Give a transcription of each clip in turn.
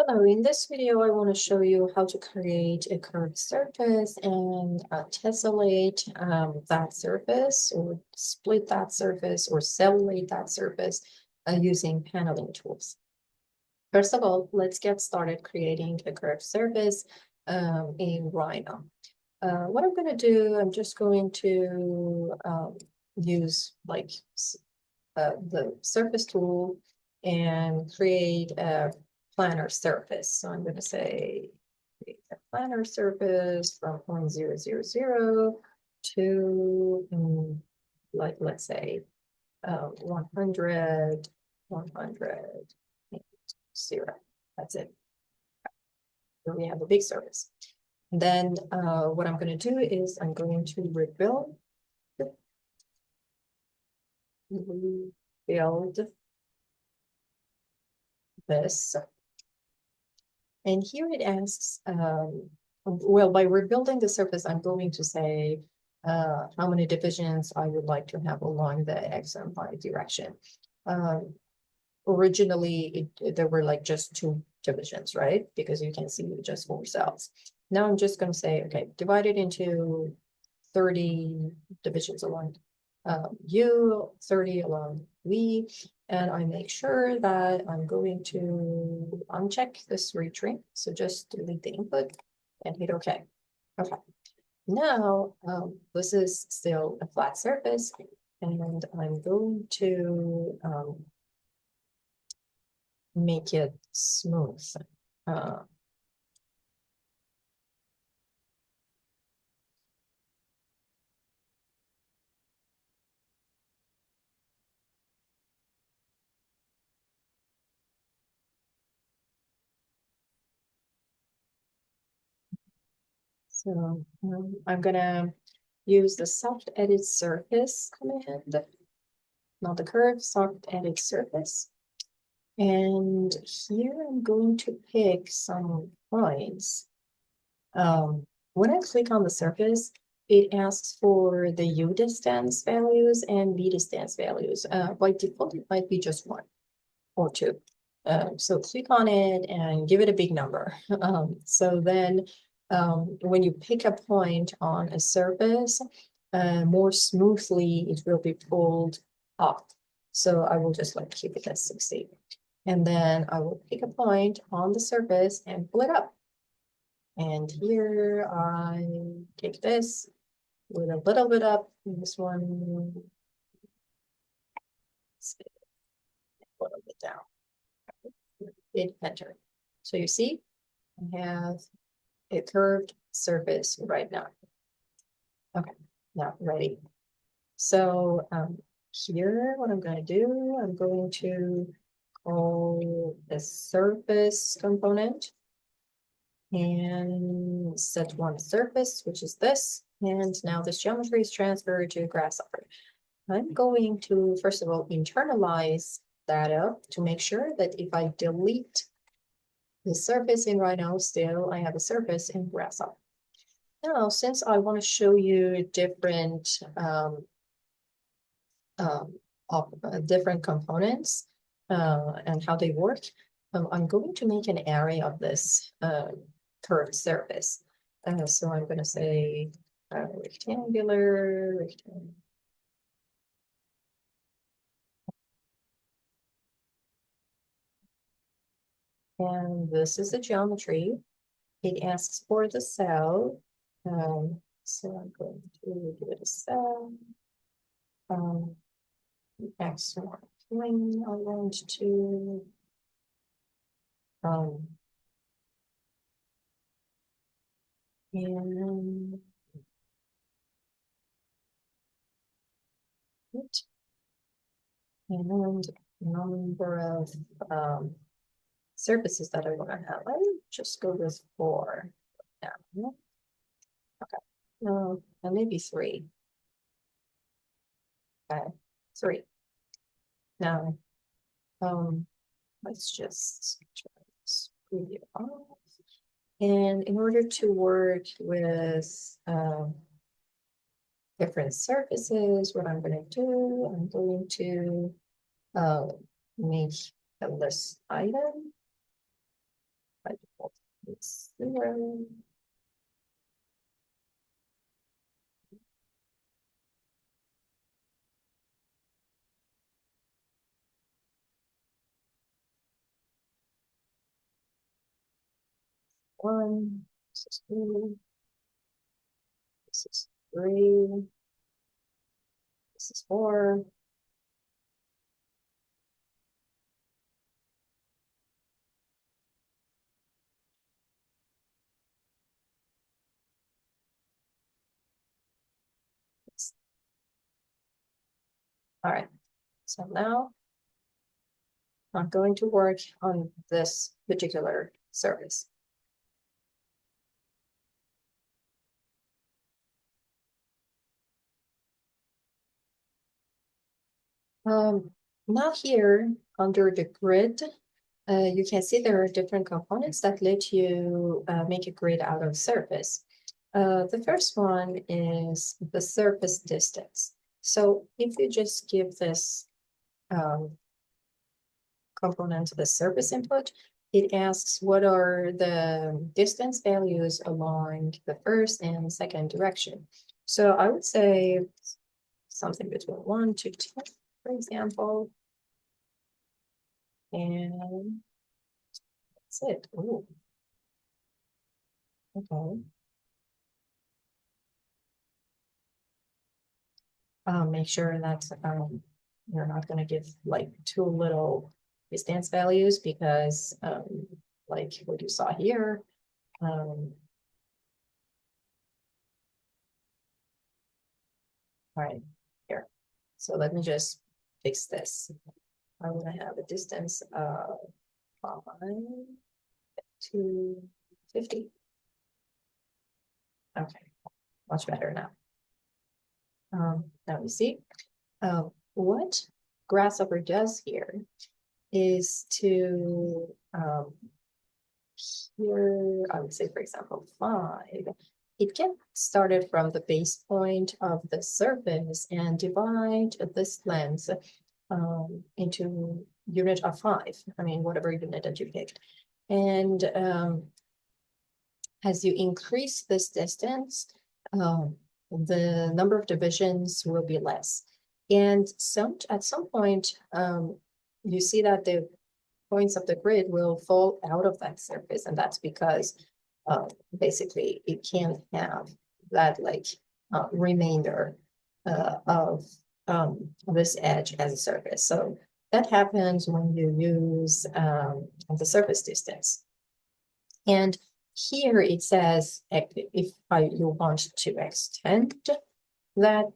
Hello, in this video, I want to show you how to create a curved surface and tessellate that surface, or split that surface, or cellulate that surface using paneling tools. First of all, let's get started creating a curved surface in Rhino. What I'm going to do, I'm just going to use the surface tool and create a planar surface. So I'm going to say create a planar surface from 0.000 to let's say 100, 100, 0. That's it. So we have a big surface. And then what I'm going to do is I'm going to rebuild this. And here it asks, well, by rebuilding the surface, I'm going to say how many divisions I would like to have along the X and Y direction. Originally, there were like just 2 divisions, right? Because you can see just 4 cells. Now I'm just going to say, okay, divide it into 30 divisions along U, 30 along V, and I make sure that I'm going to uncheck this retry. So just delete the input and hit OK. Okay. Now, this is still a flat surface, and I'm going to make it smooth. So I'm gonna use the soft edit surface command, not the curve, soft edit surface. And here I'm going to pick some points. When I click on the surface, it asks for the U distance values and V distance values. By default, it might be just 1 or 2. So click on it and give it a big number. So then when you pick a point on a surface, more smoothly it will be pulled up. So I will just keep it at 60. And then I will pick a point on the surface and pull it up. And here I take this with a little bit up, this one, a little bit down. Hit enter. So you see, I have a curved surface right now. Okay, now ready. So here, what I'm going to do, I'm going to call the surface component and set one surface, which is this. And now this geometry is transferred to Grasshopper. I'm going to, first of all, internalize that up to make sure that if I delete the surface in Rhino, still I have a surface in Grasshopper. Now, since I want to show you different different components and how they work, I'm going to make an array of this curved surface. So I'm going to say rectangular. And this is the geometry. It asks for the cell. So I'm going to give it a cell. X one plane I want to and number of surfaces that I want to have. I just go with 4 now. Okay. No, and maybe 3. Okay, 3. Now, let's just try this preview off. And in order to work with different surfaces, what I'm going to do, I'm going to make a list item. 0. One, this is 2, this is 3, this is 4. All right, so now I'm going to work on this particular surface. Now here under the grid, you can see there are different components that let you make a grid out of surface. The first one is the surface distance. So if you just give this component the surface input, it asks what are the distance values along the first and second direction. So I would say something between 1 to 10, for example. And that's it. Ooh. Okay. Make sure that you're not going to give like too little distance values because like what you saw here, all right, here. So let me just fix this. I want to have a distance of 5 to 50. Okay, much better now. Now you see, what Grasshopper does here is to here, I would say, for example, 5. It gets started from the base point of the surface and divide this length into unit of 5. I mean, whatever unit that you picked. And as you increase this distance, the number of divisions will be less. And at some point, you see that the points of the grid will fall out of that surface, and that's because basically it can't have that like remainder of this edge as a surface. So that happens when you use the surface distance. And here it says if you want to extend that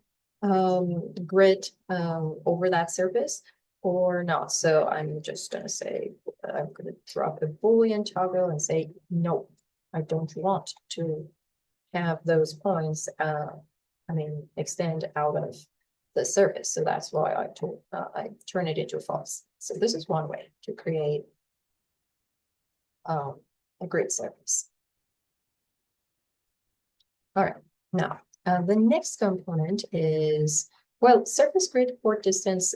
grid over that surface or not. So I'm just going to say, I'm going to drop a Boolean toggle and say, no, I don't want to have those points, extend out of the surface. So that's why I turn it into false. So this is one way to create a grid surface. All right, now the next component is, well, surface grid port distance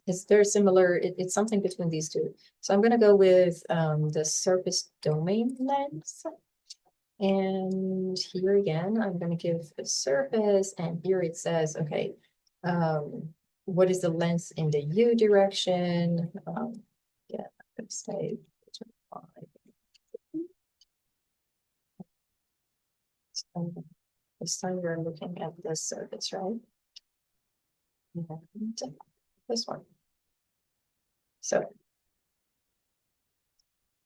is very similar. It's something between these two. So I'm going to go with the surface domain length. And here again, I'm going to give a surface, and here it says, okay, what is the length in the U direction? Yeah, I'm going to say 5. So this time we're looking at this surface, right? And this one. So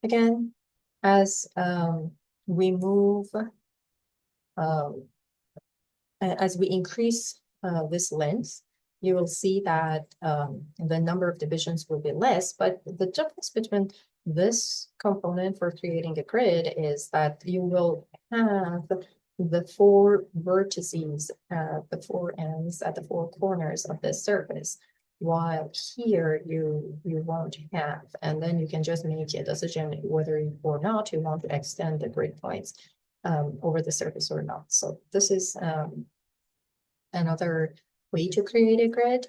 again, as we move, as we increase this length, you will see that the number of divisions will be less, but the difference between this component for creating a grid is that you will have the 4 vertices, the 4 ends at the 4 corners of the surface, while here you won't have, and then you can just make a decision whether or not you want to extend the grid points over the surface or not. So this is another way to create a grid.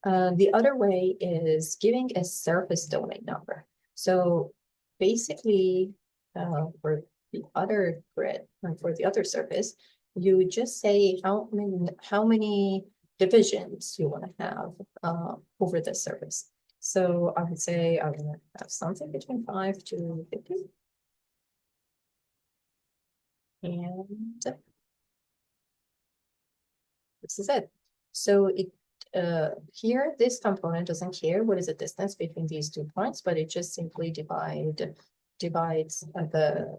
The other way is giving a surface domain number. So basically, or the other grid, for the other surface, you just say how many divisions you want to have over this surface. So I would say I want to have something between 5 to 50. And this is it. So it here, this component doesn't care what is the distance between these 2 points, but it just simply divides the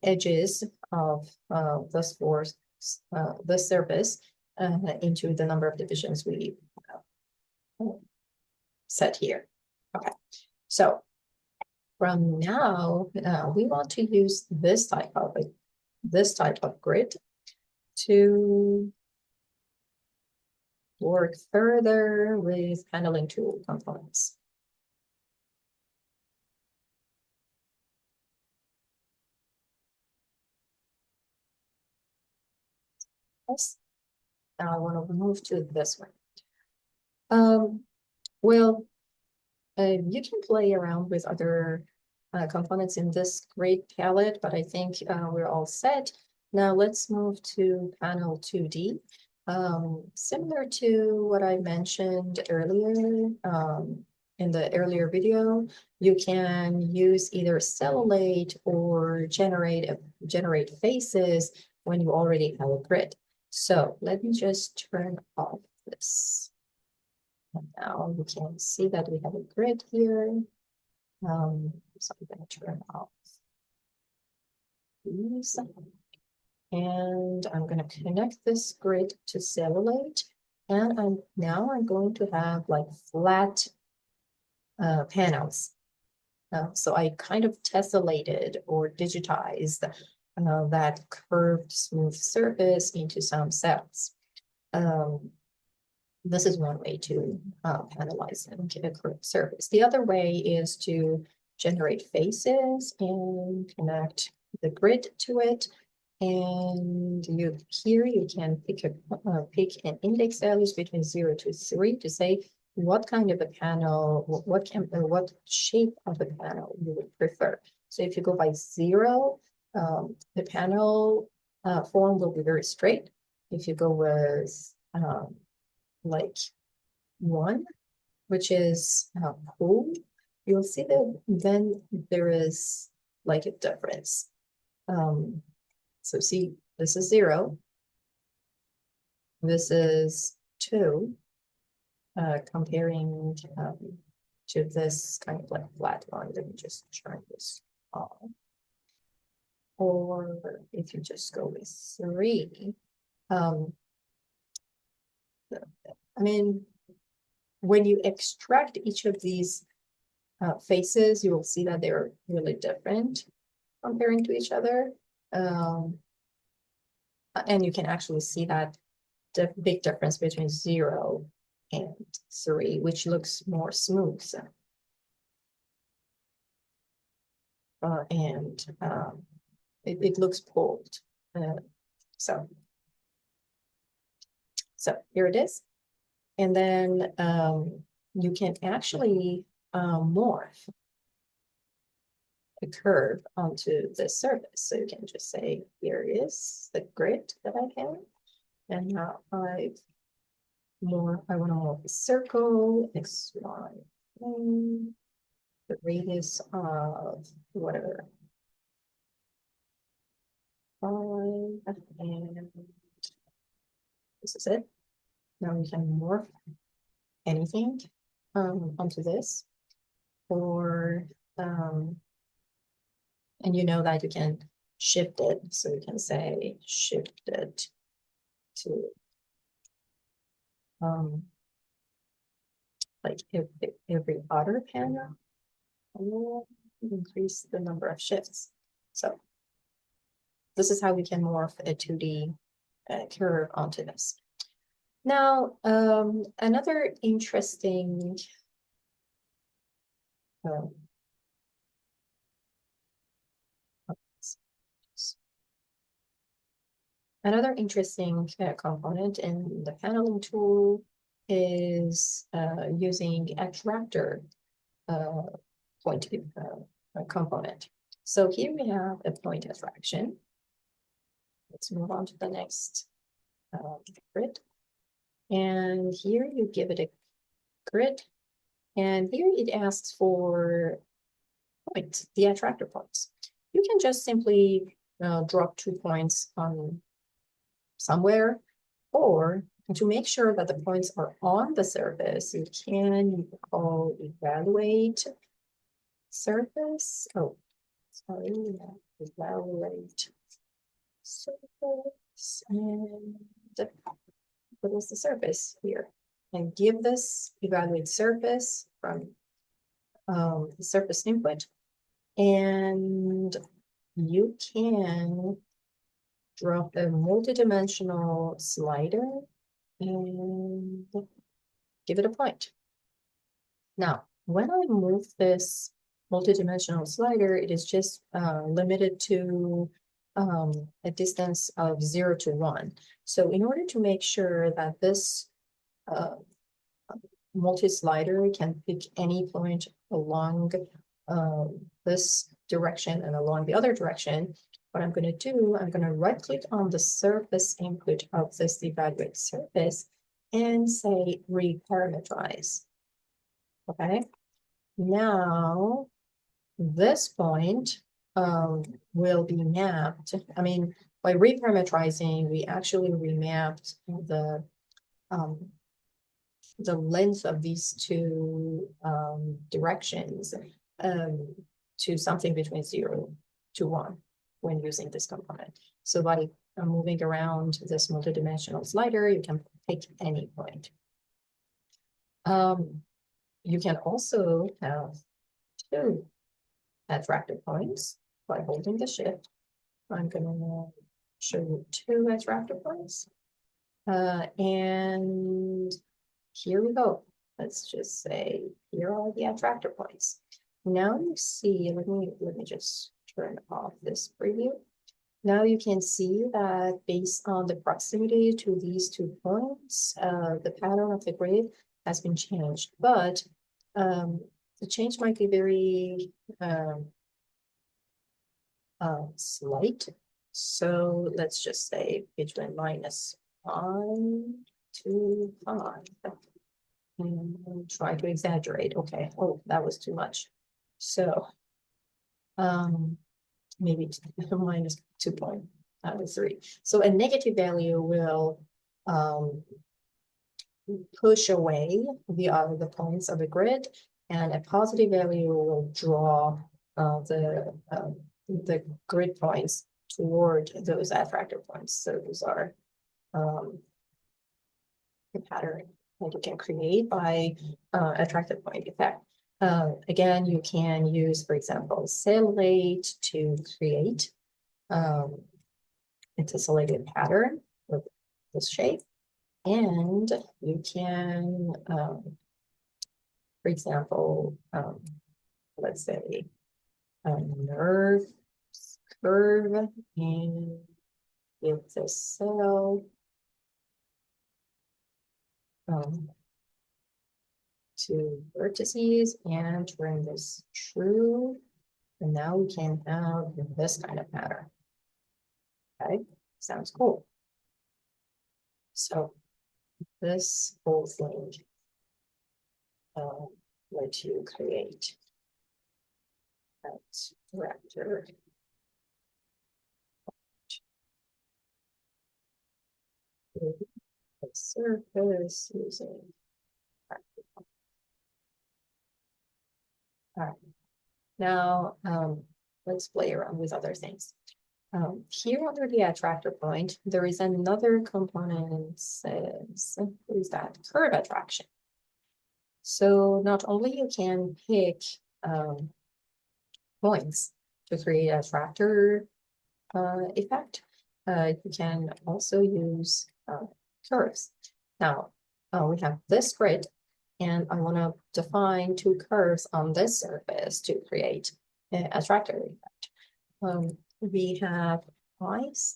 edges of the surface into the number of divisions we set here. Okay, so from now, we want to use this type of grid to work further with paneling tool components. Yes. Now I want to move to this one. Well, you can play around with other components in this grid palette, but I think we're all set. Now let's move to panel 2D. Similar to what I mentioned earlier in the earlier video, you can use either cellulate or generate faces when you already have a grid. So let me just turn off this. And now you can see that we have a grid here. So I'm going to turn off these. And I'm going to connect this grid to Cellulate. And I'm going to have like flat panels. So I kind of tessellated or digitized that curved smooth surface into some cells. This is one way to panelize a curved surface. The other way is to generate faces and connect the grid to it. And here you can pick an index values between 0 to 3 to say what kind of a panel, what shape of a panel you would prefer. So if you go by 0, the panel form will be very straight. If you go with like 1, which is cool, you'll see that then there is like a difference. So see, this is 0. This is 2, comparing to this kind of like flat line. Let me just turn this off. Or if you just go with 3, I mean, when you extract each of these faces, you will see that they're really different comparing to each other. And you can actually see that the big difference between 0 and 3, which looks more smooth. And it looks pulled. So here it is. And then you can actually morph a curve onto the surface. So you can just say, here is the grid that I have. And now I want to morph a circle, X, Y, the radius of whatever. 5, and this is it. Now we can morph anything onto this, or and you know that you can shift it, so you can say shift it to like every other panel. We'll increase the number of shifts. So this is how we can morph a 2D curve onto this. Now, another interesting component in the paneling tool is using attractor point component. So here we have a point attraction. Let's move on to the next grid. And here you give it a grid. And here it asks for points, the attractor points. You can just simply drop 2 points on somewhere, or to make sure that the points are on the surface, you can call evaluate surface. Oh, sorry, evaluate surface, and what is the surface here? And give this evaluate surface from the surface input, and you can drop a multidimensional slider and give it a point. Now, when I move this multidimensional slider, it is just limited to a distance of 0 to 1. So in order to make sure that this multi-slider can pick any point along this direction and along the other direction, what I'm going to do, I'm going to right click on the surface input of this evaluate surface and say reparameterize. Okay, now this point will be mapped. I mean, by reparameterizing, we actually remapped the length of these two directions to something between 0 to 1 when using this component. So by moving around this multidimensional slider, you can pick any point. You can also have 2 attractor points by holding the shift. I'm going to show you 2 attractor points. And here we go. Let's just say here are the attractor points. Now you see, let me just turn off this preview. Now you can see that based on the proximity to these 2 points, the pattern of the grid has been changed, but the change might be very slight. So let's just say between -5 to 5. And try to exaggerate. Okay. Oh, that was too much. So maybe -2.3. So a negative value will push away the points of the grid, and a positive value will draw the grid points toward those attractor points. So those are the pattern that you can create by attractor point effect. Again, you can use, for example, Cellulate to create a tessellated pattern with this shape. And you can, for example, let's say a nerve curve, and give the cell to vertices and turn this true. And now we can have this kind of pattern. Okay, sounds cool. So this whole thing let you create that director. The surface using. All right. Now let's play around with other things. Here under the attractor point, there is another component says, what is that? Curve attraction. So not only you can pick points to create a attractor effect, you can also use curves. Now we have this grid, and I want to define 2 curves on this surface to create an attractor effect. We have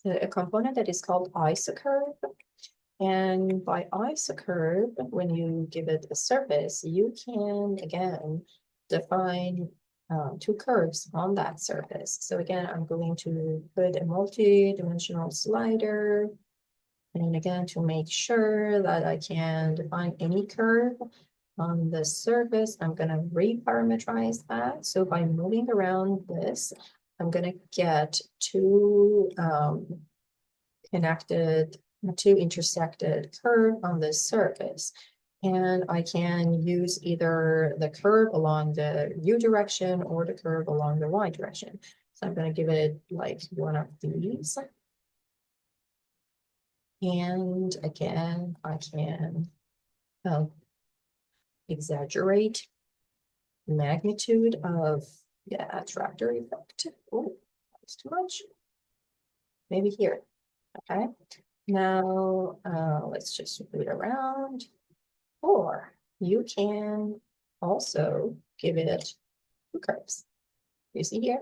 a component that is called isocurve. And by isocurve, when you give it a surface, you can again define two curves on that surface. So again, I'm going to put a multi-dimensional slider. And again, to make sure that I can define any curve on the surface, I'm going to reparameterize that. So by moving around this, I'm going to get two intersected curve on this surface. And I can use either the curve along the U direction or the curve along the Y direction. So I'm going to give it like one of these. And again, I can exaggerate the magnitude of the attractor effect. Oh, that's too much. Maybe here. Okay. Now let's just move it around. Or you can also give it two curves. You see here?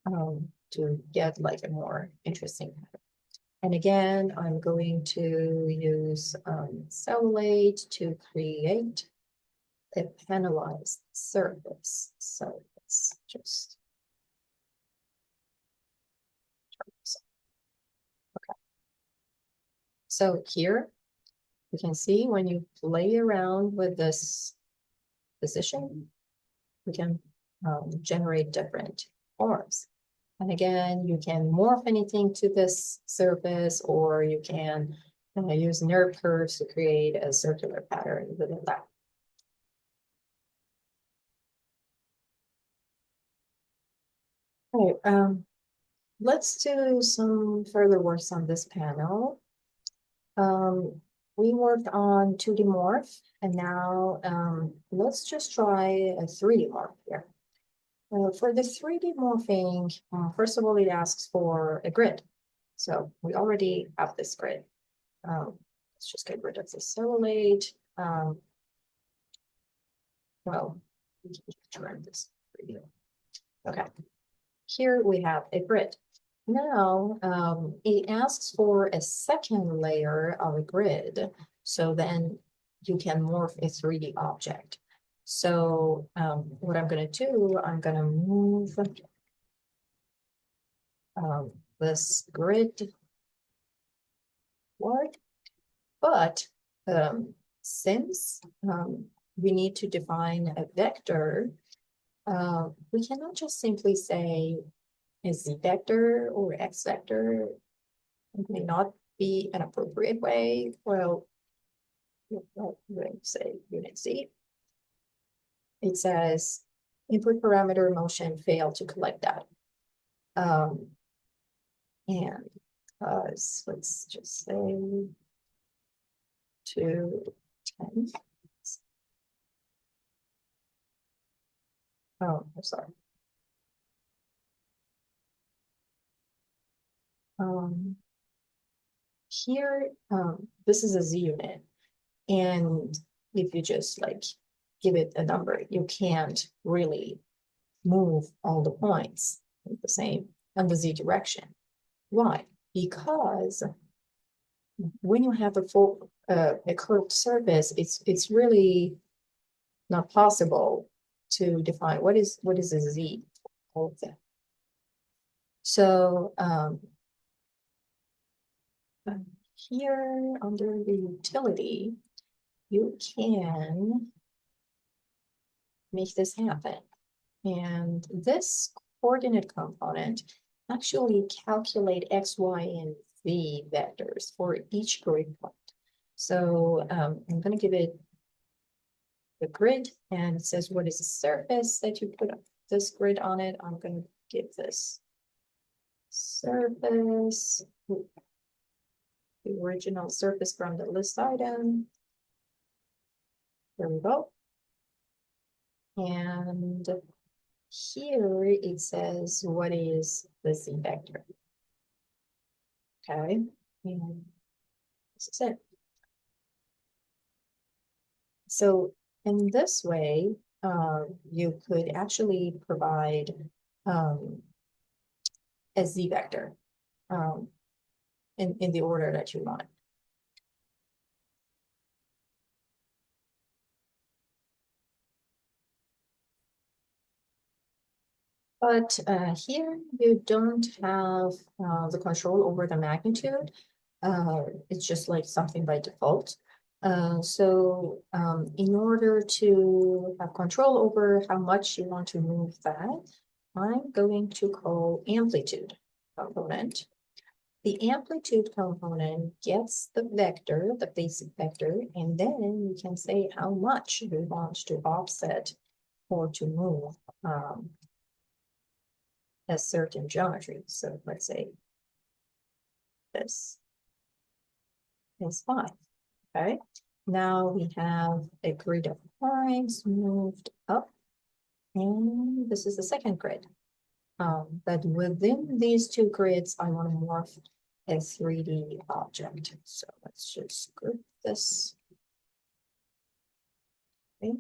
To get like a more interesting pattern. And again, I'm going to use cellulite to create a panelized surface. So let's just turn this on. Okay. So here you can see when you play around with this position, we can generate different forms. And again, you can morph anything to this surface, or you can use nerve curves to create a circular pattern within that. All right, let's do some further works on this panel. We worked on 2D morph, and now let's just try a 3D morph here. For the 3D morphing, first of all, it asks for a grid. So we already have this grid. Let's just get rid of the cellulite. Well, we can turn this preview. Okay, here we have a grid. Now it asks for a second layer of a grid. So then you can morph a 3D object. So what I'm going to do, I'm going to move this grid forward, but since we need to define a vector, we cannot just simply say a z vector or x vector. It may not be an appropriate way. Well, I'm going to say unit z. It says input parameter motion failed to collect that. And let's just say 210. Oh, I'm sorry. Here, this is a z unit. And if you just like give it a number, you can't really move all the points the same in the z direction. Why? Because when you have a full a curved surface, it's really not possible to define what is a z, all of that. So here under the utility, you can make this happen. And this coordinate component actually calculate x, y, and z vectors for each grid point. So I'm going to give it the grid, and it says what is the surface that you put this grid on it. I'm going to give this surface, the original surface from the list item. There we go. And here it says what is the z vector. Okay, and this is it. So in this way, you could actually provide a z vector in the order that you want. But here you don't have the control over the magnitude. It's just like something by default. So in order to have control over how much you want to move that, I'm going to call amplitude component. The amplitude component gets the vector, the basic vector, and then you can say how much you want to offset or to move a certain geometry. So let's say this is 5, okay? Now we have a grid of lines moved up, and this is the second grid. But within these two grids, I want to morph a 3D object. So let's just group this. Okay.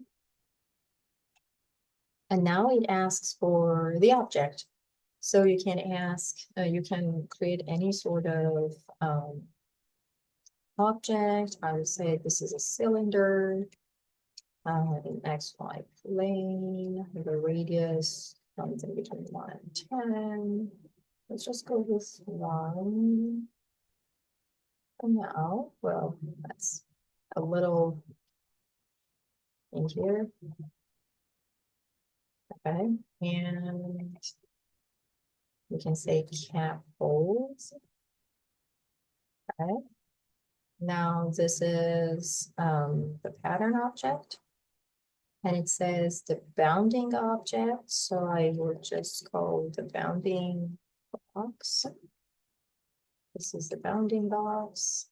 And now it asks for the object. So you can ask, you can create any sort of object. I would say this is a cylinder in XY plane, the radius something between 1 and 10. Let's just go with 1 for now. Well, that's a little in here. Okay, and we can say cap folds. Okay. Now this is the pattern object, and it says the bounding object. So I would just call the bounding box. This is the bounding box.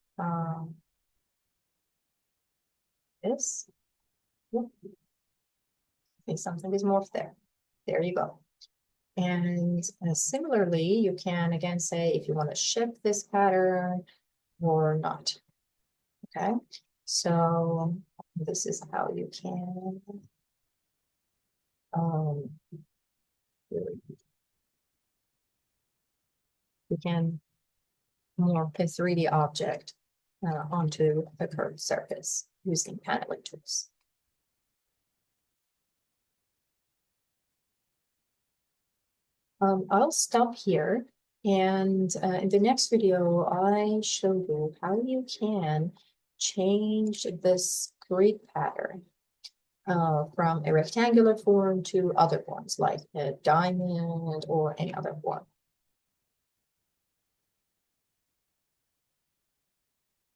This. Yep. Okay, something is morphed there. There you go. And similarly, you can again say if you want to shift this pattern or not. Okay, so this is how you can you can morph a 3D object onto a curved surface using paneling tools. I'll stop here, and in the next video, I show you how you can change this grid pattern from a rectangular form to other forms like a diamond or any other form.